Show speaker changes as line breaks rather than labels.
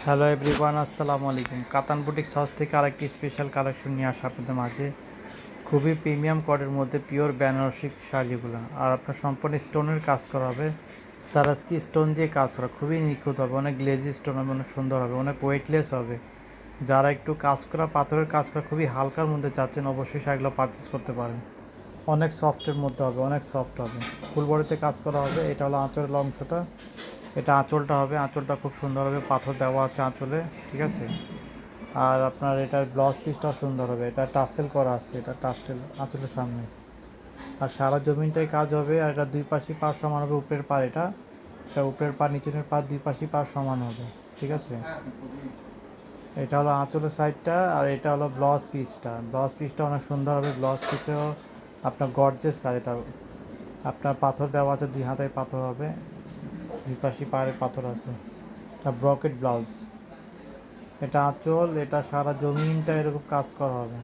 Hello everyone, আসসালামু আলাইকুম। কাতান বুটিক্স হাউস থেকে আরেকটি স্পেশাল কালেকশন নিয়ে আসা আপনাদের মাঝে। খুবই প্রিমিয়াম কোয়ালিটির মধ্যে পিওর বেনারসি শাড়িগুলো, আর আপনার সম্পূর্ণ স্টোনের কাজ করা হবে। সারাস্কি স্টোন দিয়ে কাজ করা, খুবই নিখুঁত হবে, অনেক গ্লেজি স্টোন হবে, অনেক সুন্দর হবে, অনেক ওয়েটলেস হবে। যারা একটু কাজ করা পাথরের কাজ করা খুবই হালকার মধ্যে চাচ্ছেন, অবশ্যই শাড়িগুলো পারচেস করতে পারেন। অনেক সফটের মধ্যে হবে, অনেক সফট হবে, ফুল বডিতে কাজ করা হবে। এটা হলো আঁচলের অংশটা, এটা আঁচলটা হবে। আঁচলটা খুব সুন্দর হবে, পাথর দেওয়া আছে আঁচলে, ঠিক আছে। আর আপনার এটার ব্লাউজ পিসটাও সুন্দর হবে, এটা টার্সেল করা আছে, এটা টার্সেল আঁচলের সামনে। আর সারা জমিনটাই কাজ হবে, আর এটা দুই পাশই পার সমান হবে। উপরের পার এটা এটা উপরের পার, নিচের পার, দুই পাশই পার সমান হবে, ঠিক আছে। এটা হলো আঁচলের সাইডটা, আর এটা হলো ব্লাউজ পিসটা। ব্লাউজ পিসটা অনেক সুন্দর হবে, ব্লাউজ পিসেও আপনার গর্জেস কাজ। এটা আপনার পাথর দেওয়া আছে, দুই হাতায় পাথর হবে, দুই পাশে পায়ে পাথর আছে। এটা ব্রকেট ব্লাউজ, এটা আঁচল, এটা সারা জমিনটা এরকম কাজ করা হবে।